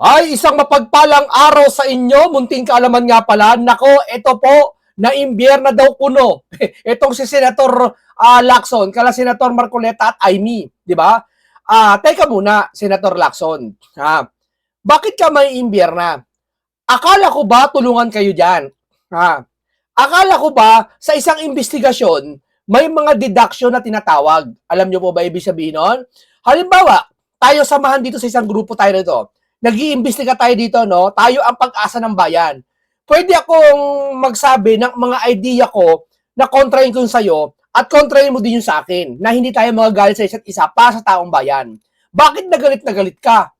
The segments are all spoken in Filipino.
Ay, isang mapagpalang araw sa inyo. Munting kaalaman nga pala. Nako, ito po, na-imbiyer na daw kuno. Itong si Senator Lacson, kala Senator Marcoleta at Amy, di ba? Teka muna, Senator Lacson. Bakit ka may imbiyer na? Akala ko ba tulungan kayo dyan? Ha? Akala ko ba sa isang investigasyon, may mga deduction na tinatawag? Alam nyo po ba ibig sabihin nun? Halimbawa, tayo samahan dito sa isang grupo tayo nito. Nag-iimbestiga tayo dito, no? Tayo ang pag-asa ng bayan. Pwede akong magsabi ng mga idea ko na kontrahin ko sa'yo at kontrahin mo din yung sa akin na hindi tayo magagalit sa isa't isa para sa taong bayan. Bakit na galit ka?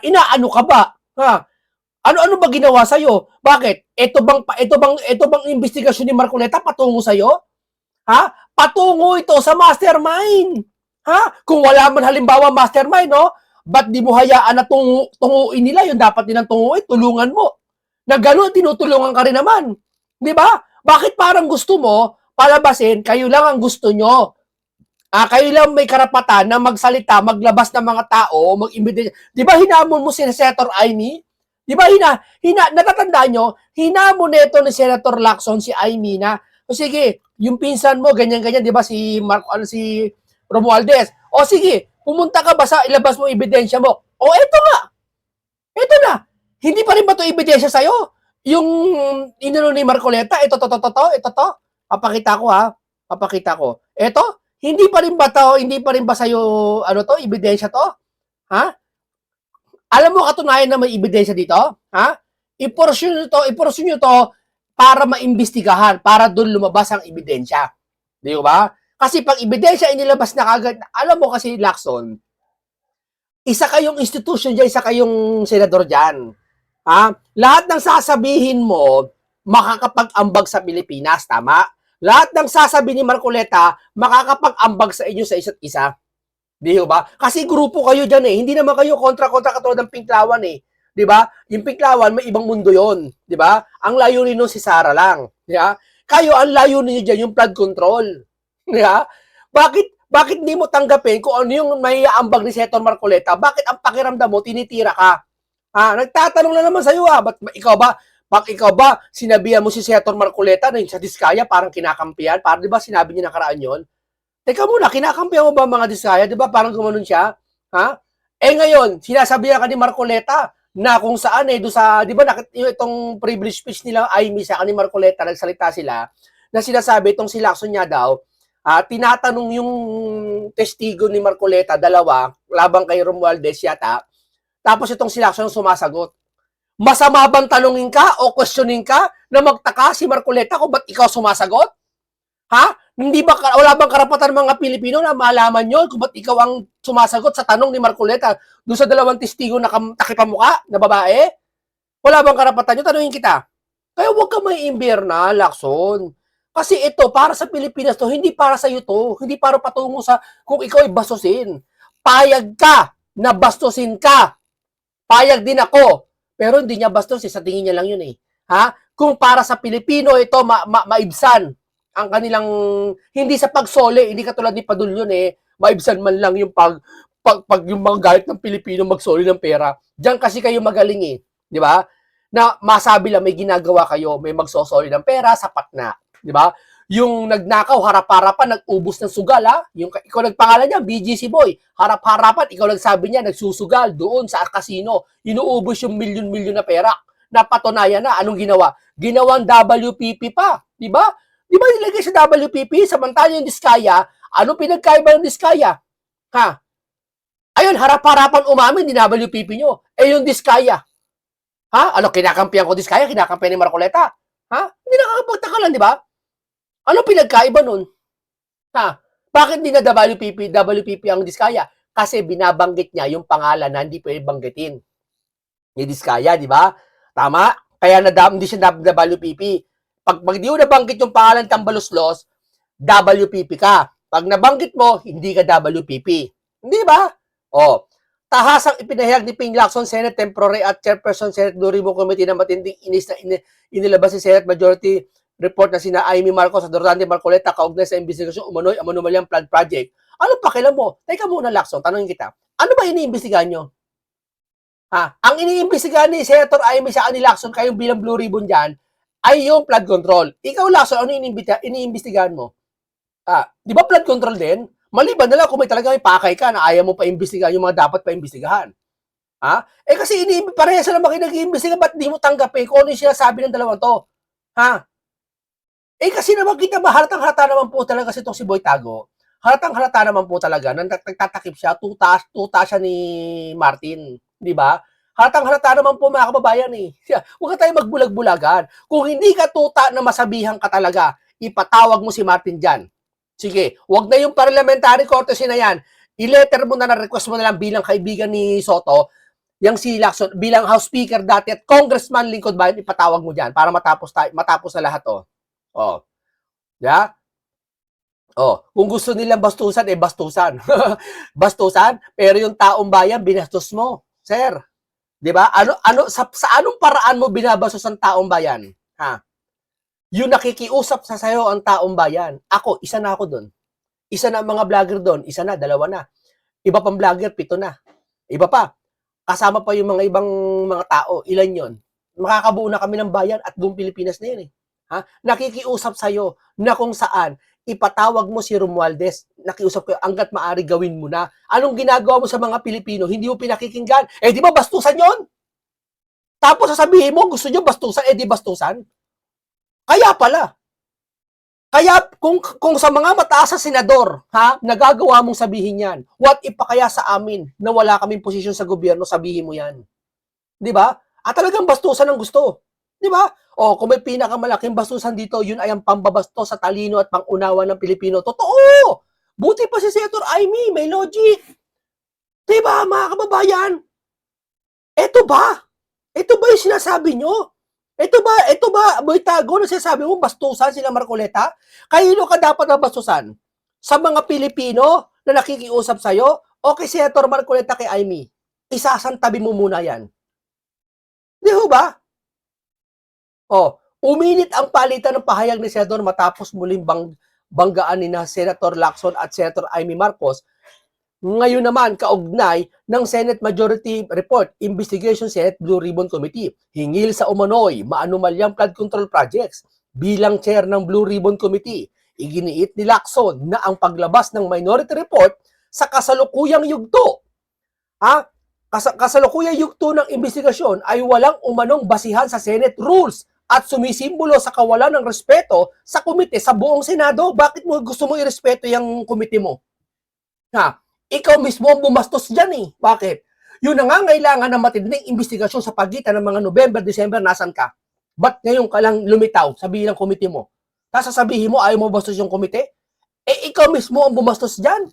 Inaano ka ba? Ano-ano ba ginawa sa iyo? Bakit? Ito bang investigasyon ni Marcoleta patungo sa iyo? Patungo ito sa mastermind. Kung wala man halimbawa mastermind, no? Ba't di mo hayaan na tunguin nila yung dapat nilang tunguin? Tulungan mo. Na gano'n, tinutulungan ka rin naman. Di ba? Bakit parang gusto mo palabasin, kayo lang ang gusto nyo? Kayo lang may karapatan na magsalita, maglabas ng mga tao, mag-imbita. Di ba hinamon mo si Senator Amy? Di ba natatandaan nyo, hinamon nito ni Senator Lacson si Amy na, sige, yung pinsan mo, ganyan-ganyan, di ba si Romualdez? O sige, pumunta ka ba sa ilabas mo ebidensya mo? O eto nga. Eto na. Hindi pa rin ba ito ebidensya sa'yo? Yung inano ni Marcoleta, ito to. Papakita ko Papakita ko. Eto, hindi pa rin ba sa'yo, ebidensya to? Alam mo katunayan na may ebidensya dito? Iporasyon nyo to para maimbestigahan, para doon lumabas ang ebidensya. Di ba? Kasi pag ebidensya inilabas na kagad, alam mo kasi, Lacson, isa kayong institution dyan, isa kayong senador dyan. Lahat ng sasabihin mo, makakapag-ambag sa Pilipinas, tama? Lahat ng sasabihin ni Marcoleta, makakapag-ambag sa inyo sa isa't isa. Di ba? Kasi grupo kayo dyan eh. Hindi naman kayo kontra-kontra katulad ng Pinklawan eh. Di ba? Yung Pinklawan, may ibang mundo yon. Di ba? Ang layunin nun si Sara lang. Di ba? Kayo, ang layunin nyo dyan, yung flood control. Di ba? Bakit hindi mo tanggapin kung ano yung may aambag ni Senator Marcoleta? Bakit ang pakiramdam mo, tinitira ka? Nagtatanong na naman sa'yo Ba't ikaw ba, sinabihan mo si Senator Marcoleta na sa Diskaya parang kinakampihan? Parang di ba sinabi niya nakaraan yon? Teka muna, kinakampihan mo ba mga Diskaya? Di ba parang gumanon siya? Ngayon, sinasabihan ka ni Marcoleta na kung saan doon sa, di ba itong privilege speech nila Amy sa ni Marcoleta, nagsalita sila, na sinasabi itong si Lacson niya daw, tinatanong yung testigo ni Marcoleta, dalawa, labang kay Romualdez yata, tapos itong si Lacson sumasagot. Masama bang tanungin ka o questioning ka na magtaka si Marcoleta kung ba't ikaw sumasagot? Wala bang karapatan ng mga Pilipino na malaman nyo kung ba't ikaw ang sumasagot sa tanong ni Marcoleta doon sa dalawang testigo na takipamuka na babae? Wala bang karapatan nyo? Tanungin kita. Kaya huwag ka may imbiyer na, Lacson. Kasi ito, para sa Pilipinas to, hindi para sa iyo to. Hindi para patungo sa kung ikaw ay bastusin. Payag ka na bastusin ka. Payag din ako. Pero hindi niya bastos, sa tingin niya lang yun eh. Kung para sa Pilipino ito maibsan ang kanilang, hindi sa pagsole, hindi katulad ni Padul yun maibsan man lang yung pag yung mga galit ng Pilipino magsoli ng pera. Diyan kasi kayo magaling di ba? Na masabi lang may ginagawa kayo, may magsosoli ng pera, sapat na, di ba? Yung nagnakaw, harap-harapan, nag-ubos ng sugal, Yung ikaw nagpangalan niya, BGC Boy. Harap-harapan, ikaw nagsabi niya, nagsusugal doon sa casino. Inuubos yung milyon-milyon na pera. Napatunayan na, anong ginawa? Ginawang WPP pa, di ba? Di ba nilagay sa WPP? Samantala yung Diskaya, anong pinagkaiba ng Diskaya? Ayun, harap-harapan umamin ni WPP nyo. Yung Diskaya. Kinakampihan ko Diskaya? Kinakampihan ni Marcoleta? Hindi nakakapagtaka lang, di ba? Ano pinagkaiba nun? Bakit hindi na WPP ang Diskaya? Kasi binabanggit niya yung pangalan na hindi pwede banggitin ni Diskaya, di ba? Tama? Kaya hindi siya WPP. Pag di mo nabanggit yung pangalan Tambaluslos, WPP ka. Pag nabanggit mo, hindi ka WPP. Hindi ba? Tahasang ipinahayag ni Ping Lacson, Senate Temporary at Chairperson Senate Blue Ribbon Committee na matinding inis na inilabas si Senate Majority Report na sina Amy Marcos at Dorante Marcoleta kaugnay sa investigasyon umano'y anomalyang flood project. Ano pakialam mo? Teka muna, Lacson, tanongin kita. Ano ba iniimbestigahan nyo? Ang iniimbestigahan ni Senator Amy sa ni Lacson, kayong bilang Blue Ribbon dyan, ay yung flood control. Ikaw, Lacson, ano iniimbestigahan mo? Di ba flood control din? Maliban na lang kung may talaga may pakay ka na ayaw mo pa imbestigahan yung mga dapat pa imbestigahan. Kasi parehas na naman kayo nag-iimbestiga, ba't di mo tanggapin kung ano yung sinasabi ng dalawang to? Kasi naman kita ba, halatang-halata naman po talaga si itong si Boy Tago. Halatang-halata naman po talaga na nagtatakip siya, tuta siya ni Martin. Di ba? Halatang-halata naman po mga kababayan eh. Huwag ka tayo magbulag-bulagan. Kung hindi ka tuta na masabihan ka talaga, ipatawag mo si Martin dyan. Sige, huwag na yung parliamentary courtesy na yan. I-letter mo na request mo na lang bilang kaibigan ni Soto, yung si Lacson, bilang House Speaker dati at Congressman Lingkod Bayan, ipatawag mo dyan para matapos na lahat to. Yeah? Kung gusto nilang bastusan, bastusan. Bastusan, pero yung taong bayan, binastos mo. Sir, di ba? Sa anong paraan mo binabastos ang taong bayan? Yung nakikiusap sa sayo ang taong bayan. Ako, isa na ako doon. Isa na ang mga vlogger doon. Isa na, dalawa na. Iba pang vlogger, 7 na. Iba pa. Kasama pa yung mga ibang mga tao. Ilan yon? Makakabuo na kami ng bayan at buong Pilipinas na yun eh. Nakikiusap sa'yo na kung saan ipatawag mo si Romualdez, nakiusap ko, hanggat maaari gawin mo na. Anong ginagawa mo sa mga Pilipino? Hindi mo pinakikinggan. Di ba bastusan yon? Tapos sasabihin mo, gusto nyo bastusan, di bastusan? Kaya pala. Kaya kung sa mga mataas sa senador, nagagawa mong sabihin yan, what if pa kaya sa amin na wala kaming posisyon sa gobyerno, sabihin mo yan. Di ba? At talagang bastusan ang gusto. Di ba? Kung may pinakamalaking bastusan dito, yun ay ang pambabasto sa talino at pangunawa ng Pilipino. Totoo! Buti pa si Senator Amy, may logic. Di ba, mga kababayan? Ito ba yung sinasabi nyo? Ito ba, Boy Tago, na sinasabi mo, bastusan sila Marcoleta? Kayo ka dapat na bastusan? Sa mga Pilipino na nakikiusap sa'yo, o kay Senator Marcoleta kay Amy? Isasantabi mo muna yan. Di ba? Uminit ang palitan ng pahayag ni Senator matapos muling banggaan ni na Senator Lacson at Senator Amy Marcos. Ngayon naman, kaugnay ng Senate Majority Report, Investigation Senate Blue Ribbon Committee, hingil sa umano'y maanumalyang flood control projects. Bilang chair ng Blue Ribbon Committee, iginiit ni Lacson na ang paglabas ng Minority Report sa kasalukuyang yugto. Kasalukuyang yugto ng investigasyon ay walang umanong basihan sa Senate rules at sumisimbolo sa kawalan ng respeto sa komite sa buong Senado. Bakit mo gusto mo irespeto yung komite mo? Ikaw mismo ang bumastos dyan eh. Bakit? Yung nangangailangan ng matinding investigasyon sa pagitan ng mga November, December, nasan ka? Ba't ngayon ka lang lumitaw sa bilang komite mo? Tapos sasabihin mo, ayaw mo bastos yung komite? Ikaw mismo ang bumastos dyan.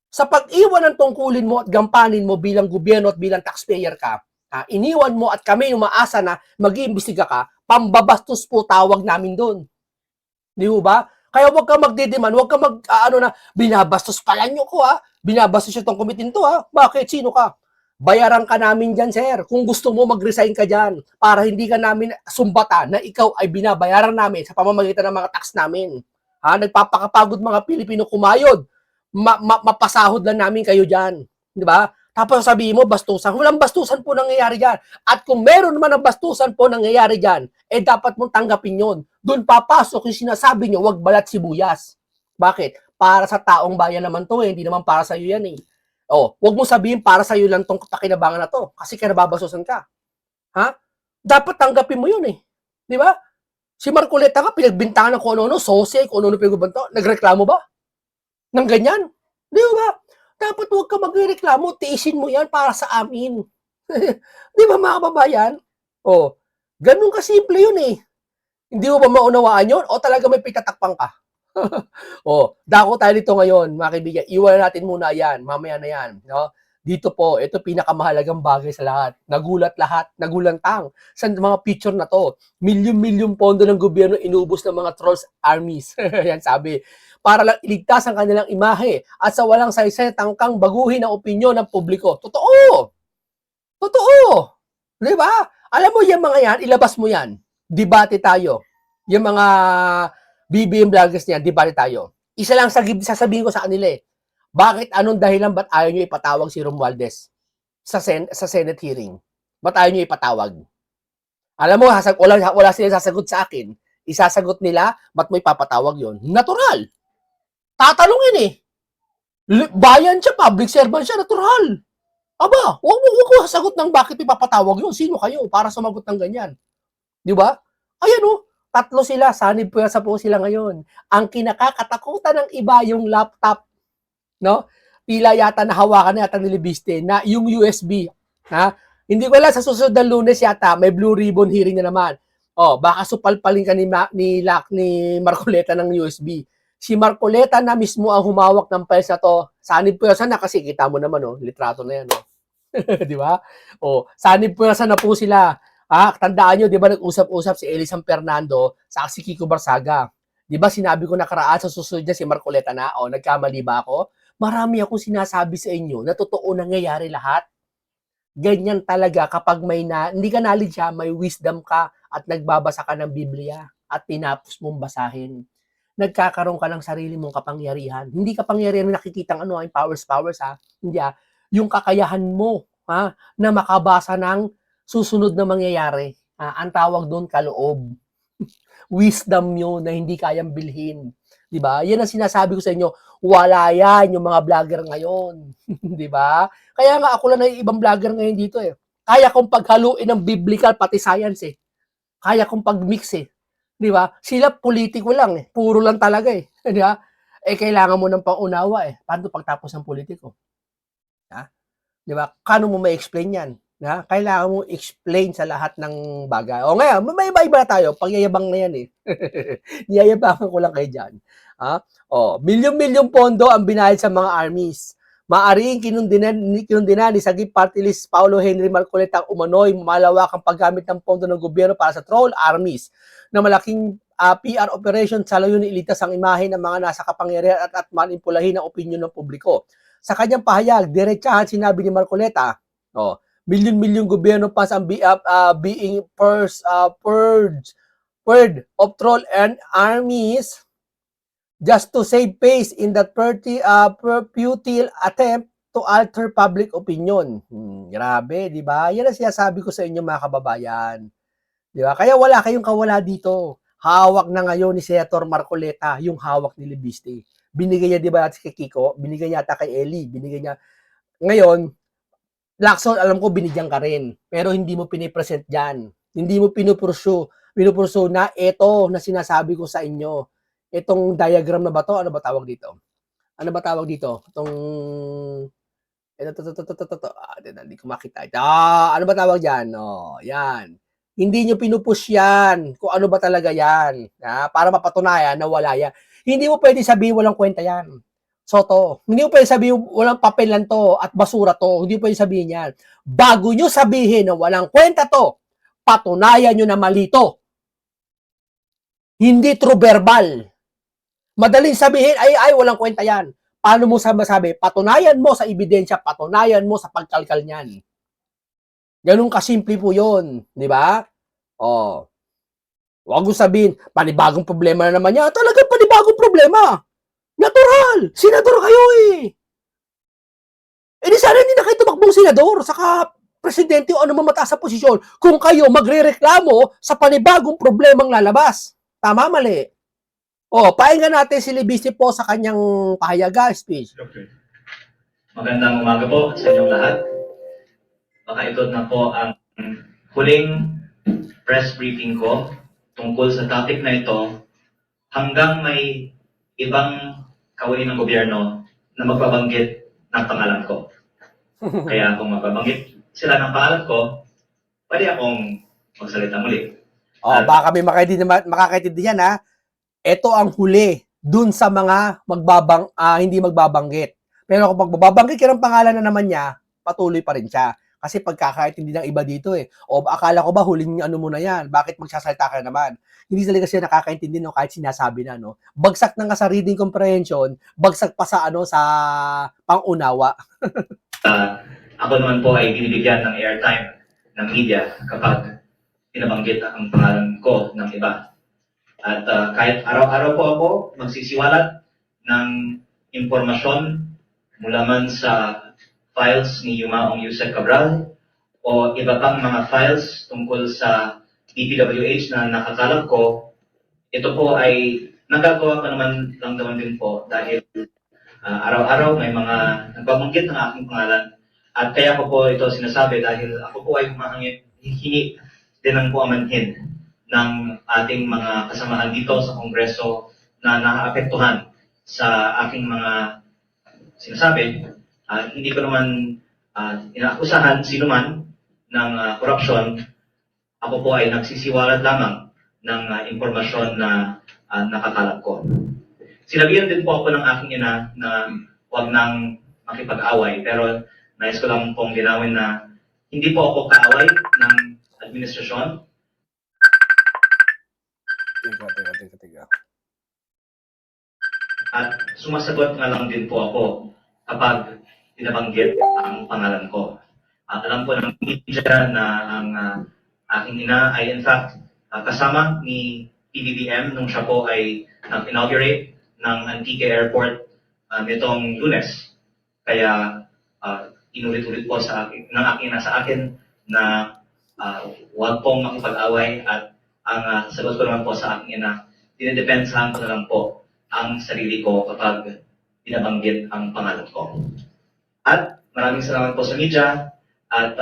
Sa pag-iwan ng tungkulin mo at gampanin mo bilang gobyerno at bilang taxpayer ka, iniwan mo at kami umaasa na mag-iimbestiga ka, pambabastos po tawag namin doon. Di ba? Kaya huwag ka magdidiman, huwag ka binabastos pala nyo ko binabastos itong committee to Bakit? Sino ka? Bayaran ka namin dyan, sir. Kung gusto mo, mag-resign ka dyan para hindi ka namin sumbata na ikaw ay binabayaran namin sa pamamagitan ng mga tax namin. Nagpapakapagod mga Pilipino kumayod. Mapasahod lang namin kayo dyan. Di ba? Tapos sabihin mo, bastusan. Walang bastusan po nangyayari dyan. At kung meron naman ng bastusan po nangyayari dyan, dapat mong tanggapin yon. Doon papasok yung sinasabi nyo, wag balat sibuyas. Bakit? Para sa taong bayan naman to hindi naman para sa iyo yan eh. Wag mo sabihin para sa iyo lang tong pakinabangan na to kasi kinababastusan ka. Dapat tanggapin mo yun eh. Di ba? Si Marcoleta ka, pinagbintangan ng kung ano-ano, sose, kung ano-ano pinagbanto. Nagreklamo ba? Nang ganyan? Di ba? Dapat huwag ka magreklamo, tiisin mo yan para sa amin. Di ba mga kababayan? Ganun kasimple yun eh. Hindi mo ba maunawaan yun? O talaga may pitatakpang ka? Dako tayo dito ngayon, mga kaibigan. Iwan natin muna yan. Mamaya na yan. No? Dito po, ito pinakamahalagang bagay sa lahat. Nagulat lahat, nagulantang sa mga picture na to. Milyon-milyon pondo ng gobyerno inuubos ng mga trolls armies. Yan sabi. Para lang iligtas ang kanilang imahe at sa walang saysay tangkang baguhin ang opinyon ng publiko. Totoo! Totoo! Di ba? Alam mo yung mga yan, ilabas mo yan. Debate tayo. Yung mga BBM vloggers niyan, debate tayo. Isa lang sasabihin ko sa kanila eh. Bakit anong dahilan ba't ayaw nyo ipatawag si Romualdez? sa Senate hearing? Ba't ayaw nyo ipatawag? Alam mo, wala silang sasagot sa akin. Isasagot nila, ba't mo ipapatawag yon? Natural. Tatanungin eh. Bayan siya, public servant siya, natural. Aba, wag ko sasagot ng bakit ipapatawag yun. Sino kayo para sumagot ng ganyan? Di ba? Ayan o, tatlo sila, sanib puwersa po sila ngayon. Ang kinakakatakutan ng iba yung laptop, no? Tila yata nahawakan na yata ni Libiste na yung USB, ha? Hindi ko alam, sa susunod na Lunes yata, may blue ribbon hearing na naman. Oh, baka supalpalin ka ni Marcoleta ng USB. Si Marcoleta na mismo ang humawak ng files na to. Sanib puwersa na kasi kita mo naman, oh, litrato na yan, oh. Di ba? Oh, sanib puwersa na po sila. Tandaan nyo, di ba nag-usap-usap si Eli San Fernando sa si Kiko Barsaga. Di ba sinabi ko nakaraan sa susunod niya si Marcoleta na, nagkamali ba ako? Marami akong sinasabi sa inyo na totoo nangyayari lahat. Ganyan talaga kapag hindi ka knowledge may wisdom ka at nagbabasa ka ng Biblia at tinapos mong basahin. Nagkakaroon ka ng sarili mong kapangyarihan. Hindi kapangyarihan na nakikitang yung powers ha. Hindi yung kakayahan mo na makabasa ng susunod na mangyayari. Ang tawag doon kaloob. Wisdom yun na hindi kayang bilhin. Diba? Yan ang sinasabi ko sa inyo. Wala yan yung mga vlogger ngayon. Diba? Kaya nga ako lang na ibang vlogger ngayon dito eh. Kaya kong paghaluin ng biblical pati science eh. Kaya kong pag-mix eh. Diba? Sila politiko lang eh. Puro lang talaga eh. Diba? Kailangan mo ng pangunawa eh. Paano pagtapos ng politiko? Diba? Kano mo ma-explain yan? Kailangan mo explain sa lahat ng bagay. O ngayon, may iba-iba na tayo. Pagyayabang na yan eh. Niyayabangan ko lang kayo dyan. Milyon-milyon pondo ang binayad sa mga armies. Maaring kinundinan ni Sagip Party List Paulo Henry Marcoleta ang umano'y malawakang paggamit ng pondo ng gobyerno para sa troll armies na malaking PR operation sa layunin ilitas ang imahe ng mga nasa kapangyarihan at manipulahin ang opinyon ng publiko. Sa kanyang pahayag, diretsahan sinabi ni Marcoleta, milyon-milyon gobyerno funds ang being purged of troll and armies just to save face in that futile attempt to alter public opinion. Grabe, di ba? Yan ang sinasabi ko sa inyo mga kababayan. Di ba? Kaya wala kayong kawala dito. Hawak na ngayon ni Senator Marcoleta yung hawak ni Libiste. Binigay niya, di ba, kay Kiko? Binigay niya ata kay Eli. Binigay niya. Ngayon, Lacson, alam ko binigyan ka rin. Pero hindi mo pinipresent dyan. Hindi mo pinupurso na ito na sinasabi ko sa inyo. Itong diagram na ba to? Ano ba tawag dito? Ano ba tawag dito? Itong hindi ko makita. Ano ba tawag dyan? Yan. Hindi nyo pinupush yan kung ano ba talaga yan. Para mapatunayan na wala yan. Hindi mo pwede sabihin walang kwenta yan. Soto. Hindi mo pwede sabihin walang papel lang to at basura to. Hindi mo pwede sabihin yan. Bago nyo sabihin na walang kwenta to, patunayan nyo na mali to. Hindi true verbal. Madaling sabihin, ay, walang kwenta yan. Paano mo masabi? Patunayan mo sa ebidensya, patunayan mo sa pagkalkal niyan. Ganun kasimple po yun. Di ba? Huwag mo sabihin, panibagong problema na naman yan. Talagang panibagong problema. Natural. Senador kayo eh. Di sana hindi na kayo tumakbong senador, saka presidente o ano mataas sa posisyon kung kayo magrereklamo sa panibagong problemang lalabas. Tama, mali. Pahinga natin si Libiste po sa kanyang pahayagan speech. Okay. Magandang umaga po sa inyong lahat. Baka ito na po ang huling press briefing ko tungkol sa topic na ito hanggang may ibang kawani ng gobyerno na magbabanggit ng pangalan ko. Kaya kung magbabanggit sila ng pangalan ko, pwede akong magsalita muli. Baka may makakaintindihan ha. Ito ang huli dun sa mga hindi magbabanggit. Pero kung magbabanggit ka ng pangalan na naman niya, patuloy pa rin siya. Kasi pagkakaintindi ng iba dito eh. Akala ko ba huling ano mo na yan? Bakit magsasalita ka naman? Hindi talaga siya nakakaintindi no, kahit sinasabi na. No? Bagsak na nga sa reading comprehension, bagsak pa sa sa pangunawa. Ako naman po ay binibigyan ng airtime ng media kapag pinabanggit ang pangalan ko ng iba. At kahit araw-araw po ako magsisiwalat ng impormasyon mula man sa files ni Yumaong Yusek Cabral o iba pang mga files tungkol sa DPWH na nakakalap ko, ito po ay nagagawa ko naman lang naman din po dahil araw-araw may mga nagbabanggit ng aking pangalan at kaya ko po ito sinasabi dahil ako po ay hingi din ng puamanhin ng ating mga kasamahan dito sa Kongreso na naaapektuhan sa aking mga sinasabi. Hindi ko naman inaakusahan sino man ng korupsyon. Ako po ay nagsisiwalat lamang ng impormasyon na nakakalap ko. Sinabihan din po ako ng aking ina na huwag nang makipag-away, pero nais ko lang pong linawin na hindi po ako kaaway ng administrasyon. Tiga. At sumasagot nga lang din po ako kapag binabanggit ang pangalan ko. Alam po ng media na ang aking ina ay in fact kasama ni PBBM nung siya po ay inaugurate ng Antique Airport nitong Lunes. Kaya inulit-ulit po sa akin, ng aking ina sa akin na huwag pong makipag-away at ang sagot ko naman po sa aking ina, dinidepensahan ko na lang po ang sarili ko kapag binabanggit ang pangalan ko. At maraming salamat po sa media at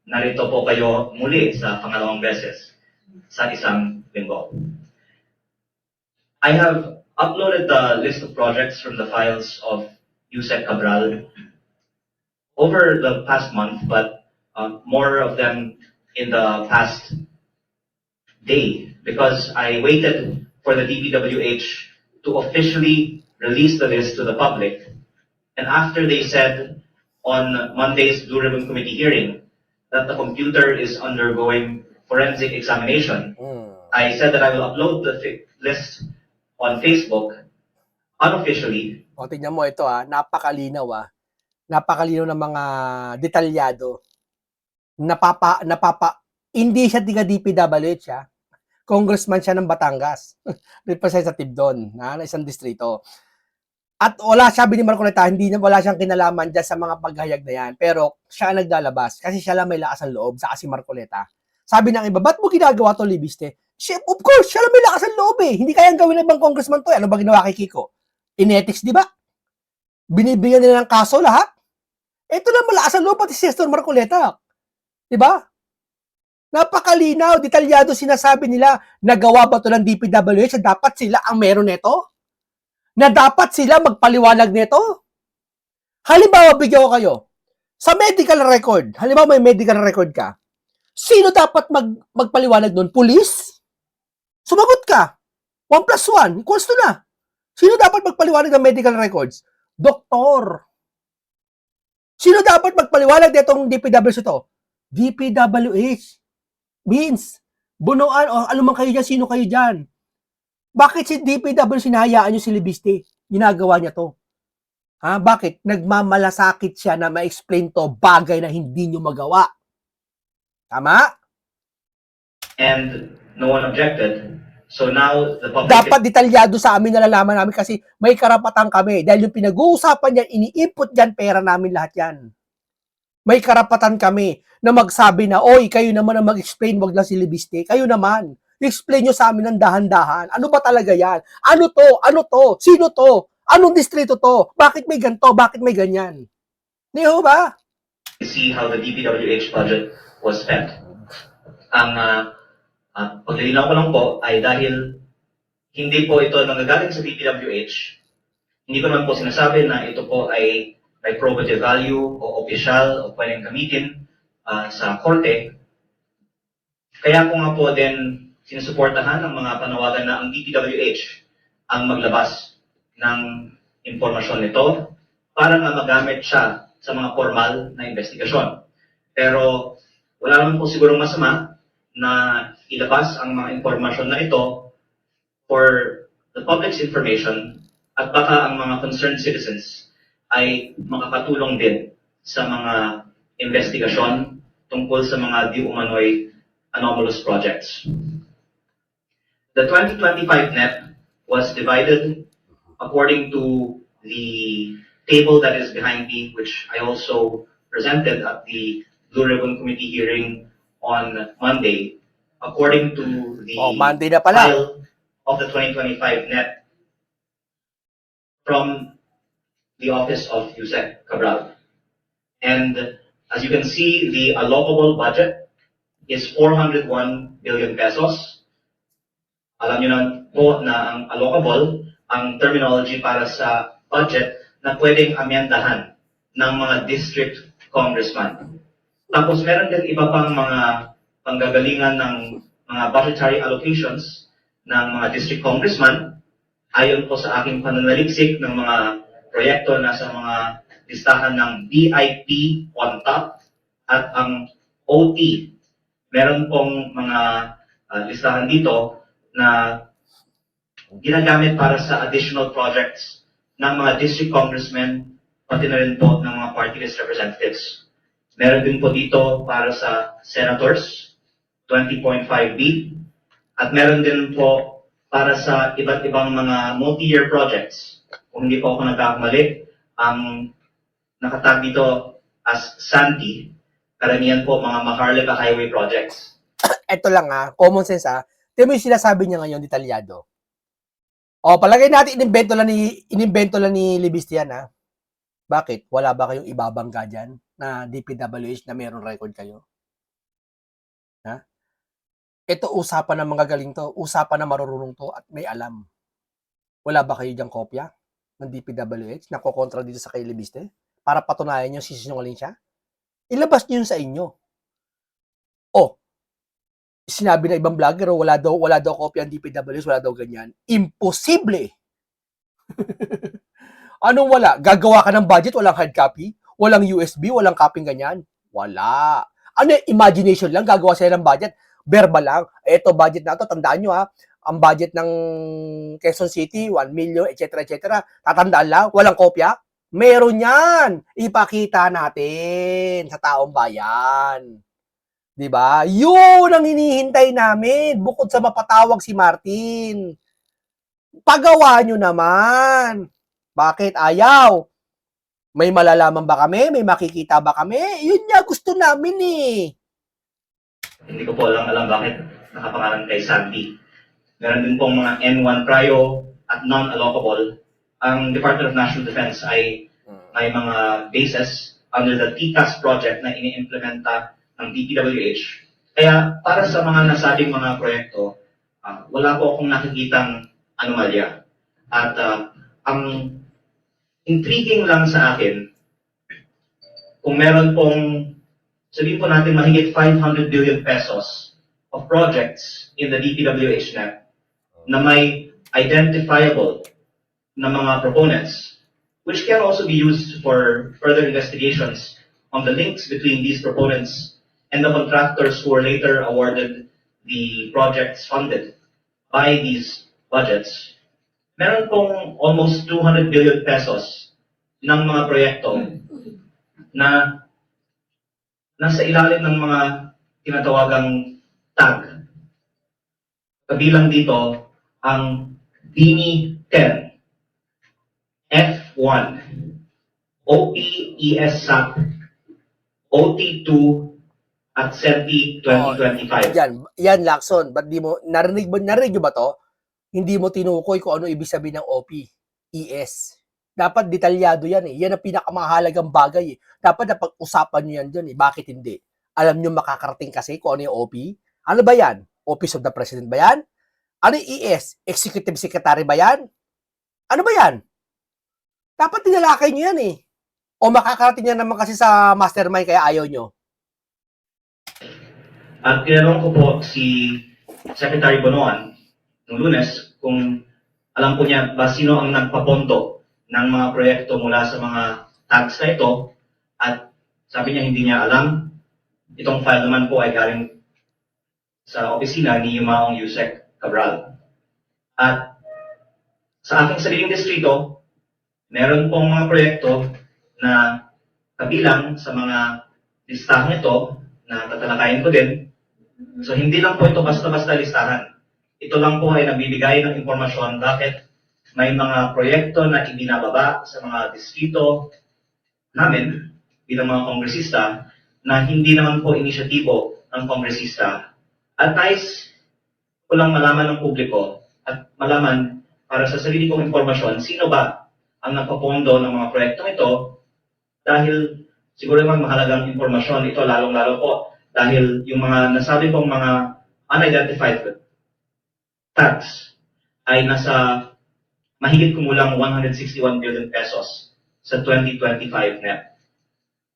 narito po kayo muli sa pangalawang beses sa isang linggo. I have uploaded the list of projects from the files of Yusek Cabral over the past month, but more of them in the past day because I waited for the DPWH to officially release the list to the public. And after they said on Monday's Blue Ribbon Committee hearing that the computer is undergoing forensic examination, I said that I will upload the list on Facebook unofficially. O, tingnan mo ito napakalinaw Napakalinaw ng mga detalyado. Hindi siya tiga DPWH Congressman siya ng Batangas. Representative doon, na isang distrito. At wala sabi ni Marcoleta, wala siyang kinalaman dyan sa mga paghayag na yan. Pero siya ang naglalabas kasi siya lang may lakas ng loob sa si Marcoleta. Sabi ng iba, ba't mo ginagawa to, Libiste? Of course, siya lang may lakas ng loob eh. Hindi kayang gawin ng ibang congressman to. Ano ba ginawa kay Kiko? Inethics, di ba? Binibigyan nila ng kaso lahat. Ito lang malakas ang loob pati si Nestor Marcoleta. Di ba? Napakalinaw, detalyado sinasabi nila, nagawa ba ito ng DPWH na dapat sila ang meron nito? Na dapat sila magpaliwanag nito? Halimbawa, bigyan ko kayo. Sa medical record, halimbawa may medical record ka, sino dapat magpaliwanag doon? Police? Sumagot ka. 1+1, equals to na. Sino dapat magpaliwanag ng medical records? Doktor. Sino dapat magpaliwanag ditong DPWH ito? DPWH. Means, bunuan, o anuman kayo dyan, sino kayo dyan? Bakit si DPWH sinahayaan nyo si Libiste? Ginagawa niya to. Bakit? Nagmamalasakit siya na ma-explain to bagay na hindi nyo magawa. Tama? And no one objected. So now the public... Dapat detalyado sa amin, nalalaman namin kasi may karapatan kami. Dahil yung pinag-uusapan yan, ini-input yan, pera namin lahat yan. May karapatan kami na magsabi na, oy, kayo naman ang mag-explain, wag lang si Libiste. Kayo naman. I-explain nyo sa amin ng dahan-dahan. Ano ba talaga yan? Ano to? Ano to? Sino to? Anong distrito to? Bakit may ganito? Bakit may ganyan? Di ho ba? See how the DPWH budget was spent. Ang paglilinaw ko lang po ay dahil hindi po ito nanggagaling sa DPWH, hindi ko naman po sinasabi na ito po ay may probative value o opisyal o pwedeng gamitin sa korte. Kaya ko nga po din sinusuportahan ng mga panawagan na ang DPWH ang maglabas ng impormasyon nito para nga magamit siya sa mga formal na investigasyon. Pero wala naman po sigurong masama na ilabas ang mga impormasyon na ito for the public's information at baka ang mga concerned citizens ay makakatulong din sa mga investigasyon tungkol sa mga di umano'y anomalous projects. The 2025 NEP was divided according to the table that is behind me, which I also presented at the Blue Ribbon Committee hearing on Monday, according to the Monday na pala. file of the 2025 net from the office of Yusek Cabral. And as you can see, the allocable budget is 401 billion pesos. Alam niyo na po na ang allocable, ang terminology para sa budget na pwedeng amyendahan ng mga district congressman. Tapos meron din iba pang mga panggagalingan ng mga budgetary allocations ng mga district congressman ayon po sa aking pananaliksik ng mga proyekto na sa mga listahan ng BIP on top at ang OT. Meron pong mga listahan dito na ginagamit para sa additional projects ng mga district congressmen, pati na rin po ng mga party list representatives. Meron din po dito para sa senators, 20.5B, at meron din po para sa iba't ibang mga multi-year projects. Kung hindi po ako nagkakamali, ang nakatag dito as SANTI, karamihan po mga Maharlika Highway projects. Ito lang common sense Tingnan mo yung sinasabi niya ngayon, detalyado. Palagay natin, inimbento lang ni Libiste yan, Bakit? Wala ba kayong ibabangga dyan na DPWH na meron record kayo? Ito, usapan ng mga galing to, usapan na marurunong to at may alam. Wala ba kayo diyang kopya ng DPWH na kukontra dito sa kay Libiste? Para patunayan nyo sisinungaling siya? Ilabas nyo yun sa inyo. Sinabi na ibang vlogger, wala daw kopya ng DPWH, wala daw ganyan. Imposible! Anong wala? Gagawa ka ng budget, walang hard copy? Walang USB, walang copy ganyan? Wala. Ano imagination lang, gagawa sila ng budget? Verbal lang. Ito, budget na to, tandaan nyo ang budget ng Quezon City, 1 million, etc. etc. Tatandaan lang, walang kopya? Meron yan! Ipakita natin sa taong bayan. Diba? Yun ang hinihintay namin, bukod sa mapatawag si Martin. Pagawa nyo naman. Bakit ayaw? May malalaman ba kami? May makikita ba kami? Yun nga gusto namin Hindi ko po alam bakit nakapangalan kay Santi. Meron din pong mga N1 prio at non-allocable. Ang Department of National Defense ay may mga bases under the TCAS project na ini-implementa ng DPWH. Kaya para sa mga nasabing mga proyekto, wala po akong nakikitang anomalya. At ang intriguing lang sa akin, kung meron pong, sabihin po natin mahigit 500 billion pesos of projects in the DPWH net na may identifiable na mga proponents, which can also be used for further investigations on the links between these proponents and the contractors who were later awarded the projects funded by these budgets. Meron pong almost 200 billion pesos ng mga proyekto na nasa ilalim ng mga tinatawagang tag. Kabilang dito ang BINI 10, F1, OPESSAP, OT2, at SETI 2025. Yan, Lacson. Ba't di mo, narinig nyo ba to? Hindi mo tinukoy kung ano ibig sabihin ng OPES. Dapat detalyado yan Yan ang pinakamahalagang bagay Dapat napag-usapan nyo yan dyan Bakit hindi? Alam nyo makakarating kasi kung ano yung OP? Ano ba yan? Office of the President ba yan? Ano yung ES? Executive Secretary ba yan? Ano ba yan? Dapat tinalakay nyo yan O makakarating yan naman kasi sa mastermind kaya ayaw nyo. At tinanong ko po si Secretary Bonoan noong Lunes kung alam po niya ba sino ang nagpaponto ng mga proyekto mula sa mga tags na ito, at sabi niya hindi niya alam. Itong file naman po ay galing sa opisina ni Yumaong Yusek Cabral. At sa aking sariling distrito, meron pong mga proyekto na kabilang sa mga listahan ito na tatalakayin ko din. So hindi lang po ito basta-basta listahan. Ito lang po ay nagbibigay ng impormasyon bakit may mga proyekto na ibinababa sa mga distrito namin bilang mga kongresista na hindi naman po inisyatibo ng kongresista. At nais ko lang malaman ng publiko at malaman para sa sarili kong impormasyon, sino ba ang nagpapondo ng mga proyektong ito dahil siguro naman mahalagang impormasyon ito lalong-lalo po dahil yung mga nasabi kong mga unidentified tax ay nasa mahigit kumulang 161 billion pesos sa 2025 net.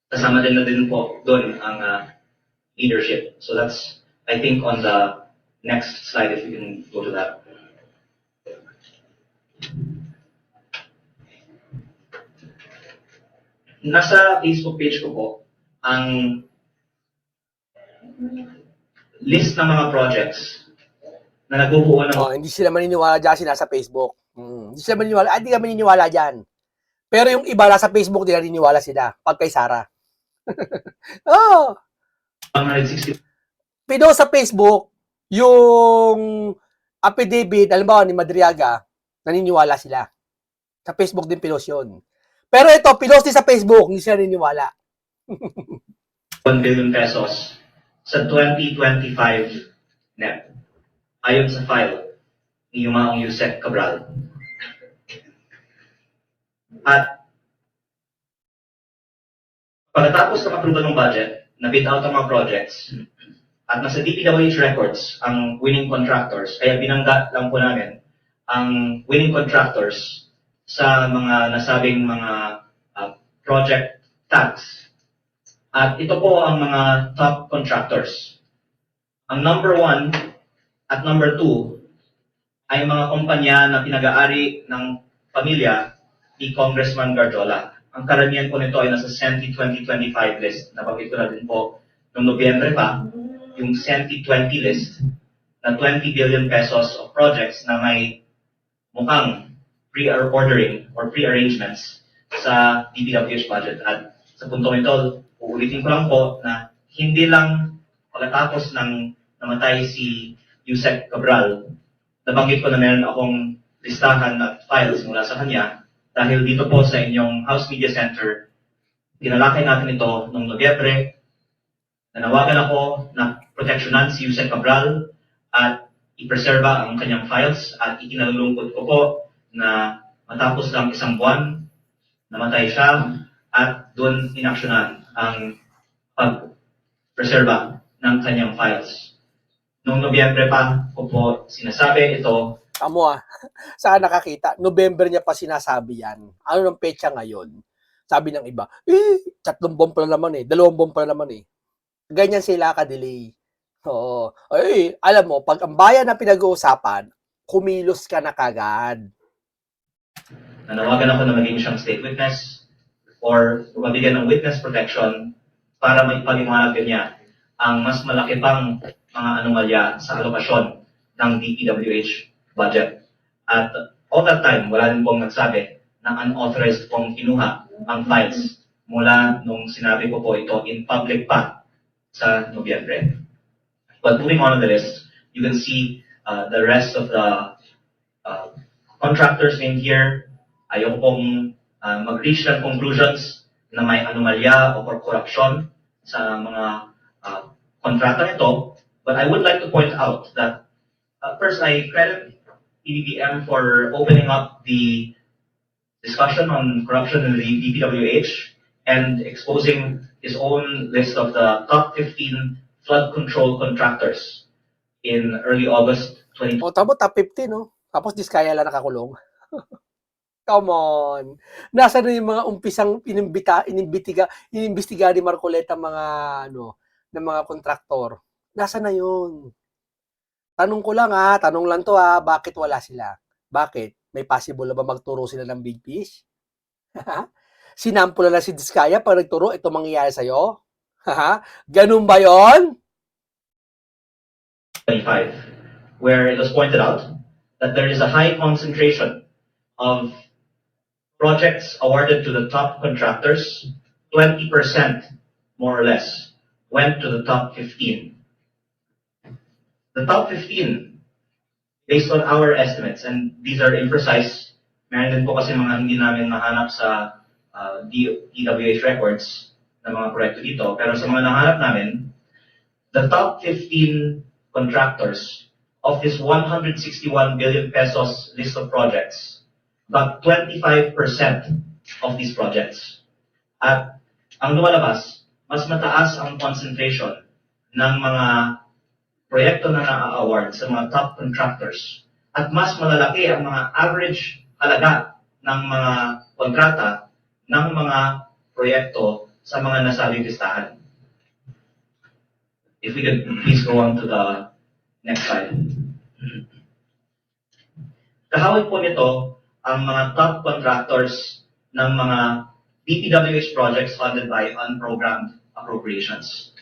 Kasama din na din po doon ang leadership. So that's, I think, on the next slide if you can go to that. Nasa Facebook page ko po ang list ng mga projects na nagbubuo ng Oh, hindi sila maniniwala dyan, nasa Facebook. Hindi sila maniniwala. Hindi ka maniniwala dyan. Pero yung iba nasa Facebook, di naniniwala sila. Pag kay Sarah. Oh, 160 pinost sa Facebook, yung affidavit, alam ba, ni Madriaga, naniniwala sila. Sa Facebook din pinost yun. Pero ito, pinost din sa Facebook, hindi sila naniniwala. 1 billion pesos sa 2025 net. Ayon sa file ni Yumaong Yusek Cabral. At pagkatapos ng approval ng budget, na-bid out ang mga projects, at nasa DPWH records ang winning contractors, kaya binangga lang po namin ang winning contractors sa mga nasabing mga project tags. At ito po ang mga top contractors. Ang number 1 at number 2 ay mga kumpanya na pinag-aari ng pamilya ni Congressman Garjola. Ang karamihan po nito ay nasa CENTI 2025 list. Nabanggit ko na din po noong Nobyembre pa, yung CENTI 20 list na 20 billion pesos of projects na may mukhang pre-ordering or pre-arrangements sa DPWH budget. At sa puntong ito, uulitin ko lang po na hindi lang pagkatapos ng namatay si Yusek Cabral, nabanggit ko na meron akong listahan at files mula sa kanya dahil dito po sa inyong House Media Center, tinalakay natin ito noong Nobyembre. Nanawagan ako na proteksyonan si Yusek Cabral at i-preserba ang kanyang files at ikinalulungkot ko po na matapos lang isang buwan, namatay siya at doon inaksyonan ang pag-preserba ng kanyang files. Noong Nobyembre pa ko po sinasabi ito. Amo saan nakakita? November niya pa sinasabi yan. Ano ng petsa ngayon? Sabi ng iba, 3 buwan pa naman 2 buwan pa naman Ganyan sila ka-delay. Oo. Ay, alam mo, pag ang bayan na pinag-uusapan, kumilos ka na kagad. Nanawagan ako na maging siyang state witness or mabigyan ng witness protection para may paliwanag niya ang mas malaki pang mga anomalya sa alokasyon ng DPWH budget. At all that time, wala din pong nagsabi na unauthorized pong kinuha ang files mula nung sinabi ko po ito in public pa sa Nobyembre. But moving on to the list, you can see the rest of the contractors named here. Ayaw pong mag-reach ng conclusions na may anomalya o korupsyon sa mga kontrata nito. But I would like to point out that first, I credit PBBM for opening up the discussion on corruption in the DPWH and exposing his own list of the top 15 flood control contractors in early August 2020. O, tamo, top 15, no? Tapos Diskaya lang nakakulong. Come on. Nasa na yung mga umpisang inimbestiga ni Marcoleta mga, ng mga kontraktor. Nasa na yun? Tanong ko lang tanong lang to bakit wala sila? Bakit? May possible na ba magturo sila ng big fish? Sinampula na si Diskaya pag nagturo, ito mangyayari sa'yo? Ganun ba yon? 25, where it was pointed out that there is a high concentration of projects awarded to the top contractors, 20% more or less went to the top 15. The top 15, based on our estimates, and these are imprecise Meron din po kasi mga hindi namin mahanap sa DWH records ng mga proyekto dito. Pero sa mga nahanap namin, the top 15 contractors of this 161 billion pesos list of projects got 25% of these projects. At ang lumalabas, mas mataas ang concentration ng mga proyekto na na-award sa mga top contractors at mas malalaki ang mga average halaga ng mga kontrata ng mga proyekto sa mga nasabing listahan. If we could please go on to the next slide. Kahawig po nito ang mga top contractors ng mga DPWH projects funded by unprogrammed appropriations.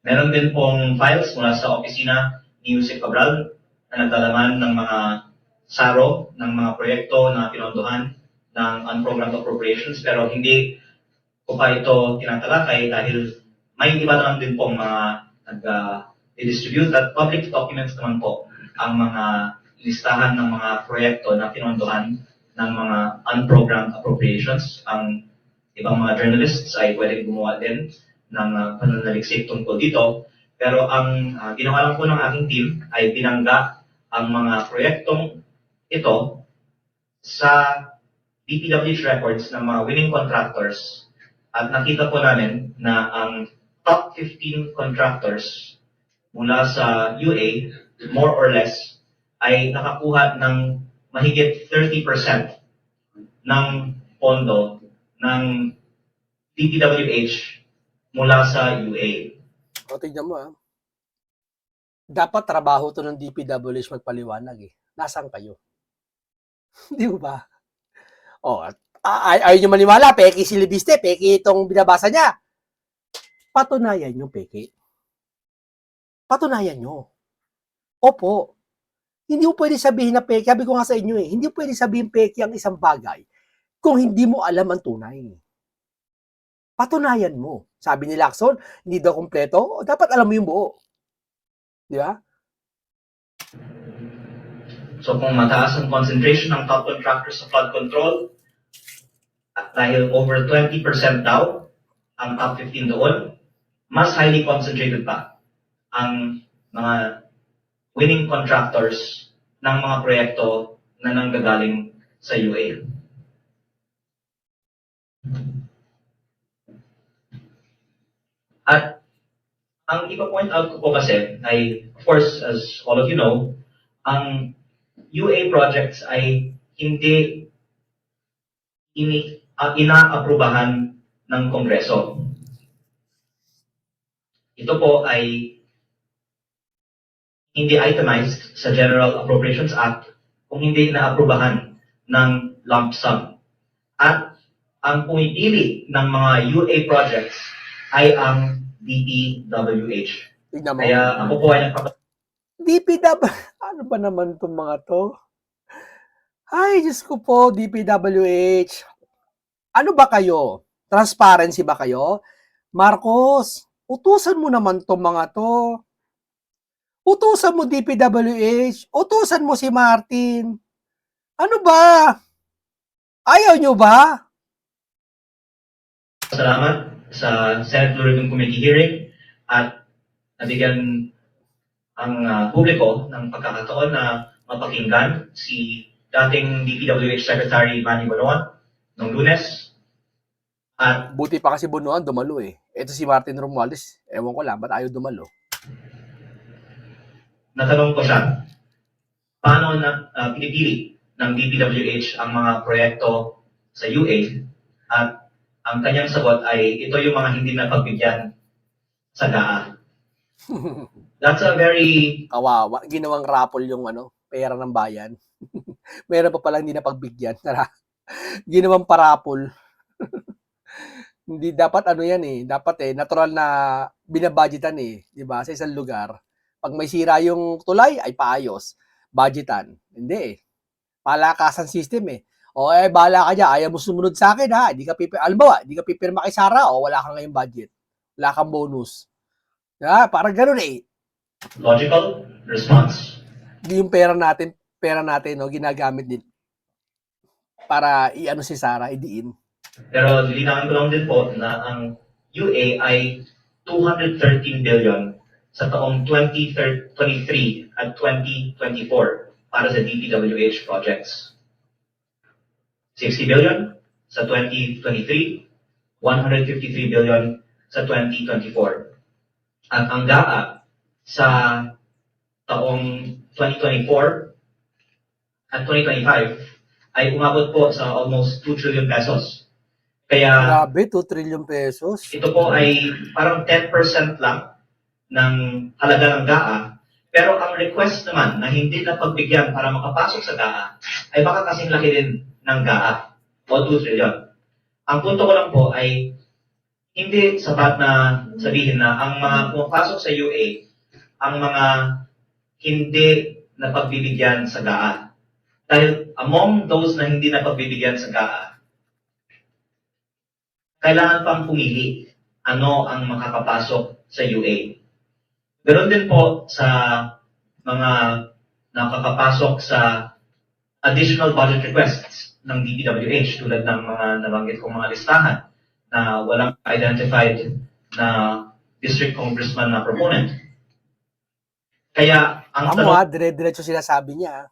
Meron din pong files mula sa opisina ni Yusek Cabral na naglalaman ng mga SARO ng mga proyekto na pinondohan ng unprogrammed appropriations pero hindi ko pa ito tinatalakay dahil may iba naman din pong mga nag-distribute at public documents naman po ang mga listahan ng mga proyekto na pinondohan ng mga unprogrammed appropriations. Ang ibang mga journalists ay pwedeng gumawa din ng pananaliksik tungkol dito. Pero ang ginawa lang po ng aking team ay binangga ang mga proyektong ito sa DPWH records ng mga winning contractors at nakita po namin na ang top 15 contractors mula sa UA, more or less, ay nakakuha ng mahigit 30% ng pondo ng DPWH mula sa UA. O, tignan mo, dapat trabaho to ng DPWH magpaliwanag eh. Nasaan kayo? Di ba? O, ayaw nyo maniwala, peki si Libiste, peki itong binabasa niya. Patunayan nyo, peki. Patunayan nyo. Opo. Hindi mo pwede sabihin na peki. Sabi ko nga sa inyo eh, hindi mo pwede sabihin peki ang isang bagay kung hindi mo alam ang tunay. Patunayan mo. Sabi ni Lacson, hindi daw kompleto. Dapat alam mo yung buo. Di ba? So kung mataas ang concentration ng top contractors sa flood control, at dahil over 20% daw ang top 15 doon, mas highly concentrated pa ang mga winning contractors ng mga proyekto na nanggagaling sa UA. At ang ipa-point out ko po kasi ay, of course, as all of you know, ang UA projects ay hindi inaaprubahan ng Kongreso. Ito po ay hindi itemized sa General Appropriations Act kung hindi inaaprubahan ng lump sum. At ang pumipili ng mga UA projects ay ang DPWH. Tignan mo. Kaya ako po ay DPW, ano ba naman itong mga to? Ay, Diyos ko po, DPWH. Ano ba kayo? Transparency ba kayo? Marcos, utusan mo naman itong mga to. Utusan mo DPWH. Utusan mo si Martin. Ano ba? Ayaw nyo ba? Salamat sa Senate Blue Ribbon Committee hearing at nabigyan ang publiko ng pagkakataon na mapakinggan si dating DPWH Secretary Manny Bonoan noong Lunes. At Buti pa kasi Bunuan, dumalo eh. Ito si Martin Romualdez. Ewan ko lang, ba't ayaw dumalo? natanong ko siya, paano na pinipili ng DPWH ang mga proyekto sa UA at ang kanyang sagot ay ito yung mga hindi napagbigyan sa GAA. That's a very Kawawa. Ginawang raffle yung pera ng bayan. Meron pa palang hindi napagbigyan. Tara. Ginawang parapol. Hindi dapat yan eh. Dapat natural na binabudgetan eh. Diba? Sa isang lugar. Pag may sira yung tulay, ay paayos. Budgetan. Hindi eh. Palakasan system eh. O bahala ka dyan. Ayaw mo sumunod sa akin ha. Di ka pipirma kay Sarah o wala kang ngayong budget. Wala kang bonus. Diba? Parang ganun eh. logical response. Yung pera natin, ginagamit din para i-ano si Sarah, idiin. Pero lilinawin ko lang din po na ang UA ay 213 billion sa taong 2023 at 2024 para sa DPWH projects. 60 billion sa 2023, 153 billion sa 2024. At ang GAA sa taong 2024 at 2025 ay umabot po sa almost 2 trillion pesos. Kaya Grabe, 2 trillion pesos. ito po ay parang 10% lang ng halaga ng GAA. Pero ang request naman na hindi na pagbigyan para makapasok sa GAA ay baka kasing laki din ng GAA o 2 trillion. Ang punto ko lang po ay hindi sapat na sabihin na ang mga pumapasok sa UA, ang mga hindi napagbibigyan sa GAA. Dahil among those na hindi napagbibigyan sa GAA, kailangan pang pumili ano ang makakapasok sa UA. Ganon din po sa mga nakakapasok sa additional budget requests ng DPWH tulad ng mga nabanggit kong mga listahan na walang identified na district congressman na proponent. Kaya ang Amo ha, dire-diretso sinasabi niya.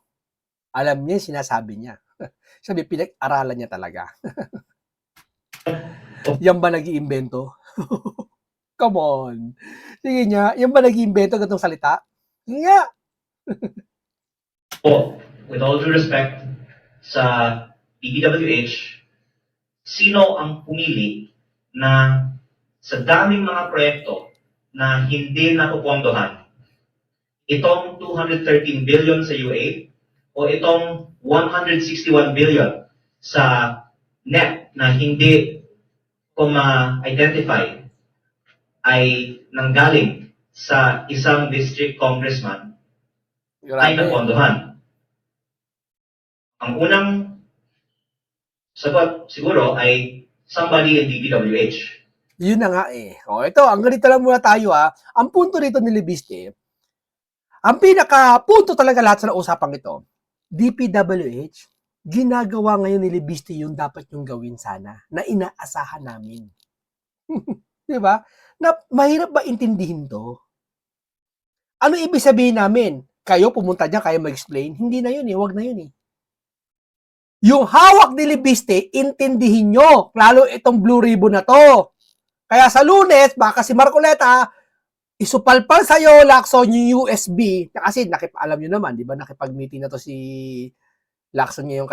Alam niya yung sinasabi niya. Sabi, pinag-aralan niya talaga. Yan ba nag-iimbento? Come on. Sige niya, yan ba nag-iimbento gatong salita? Sige nga. po, with all due respect sa DPWH, sino ang pumili na sa daming mga proyekto na hindi napupondohan, itong 213 billion sa UA o itong 161 billion sa NEP na hindi ko ma-identify ay nanggaling sa isang district congressman ay Grabe. napondohan. Ang unang sagot siguro ay somebody in DPWH. Yun na nga eh. O ito, ang ganito lang muna tayo ha. Ang punto rito ni Libiste, ang pinaka-punto talaga lahat sa usapang ito, DPWH, ginagawa ngayon ni Libiste yung dapat yung gawin sana na inaasahan namin. Di ba? Na mahirap ba intindihin to? Ano ibig sabihin namin? Kayo pumunta dyan, kayo mag-explain? Hindi na yun eh, wag na yun eh. Yung hawak ni Libiste, intindihin nyo, lalo itong blue ribbon na to. Kaya sa Lunes, baka si Marcoleta, isupalpal sa'yo, Lacson, yung USB. Kasi alam nyo naman, di ba, nakipag-meeting na to si Lacson ngayon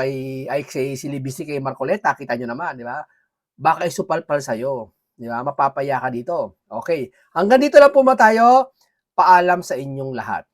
si Libiste kay Marcoleta, kita nyo naman, di ba? Baka isupalpal sa'yo. Di ba? Mapapaya ka dito. Okay. Hanggang dito lang po tayo. Paalam sa inyong lahat.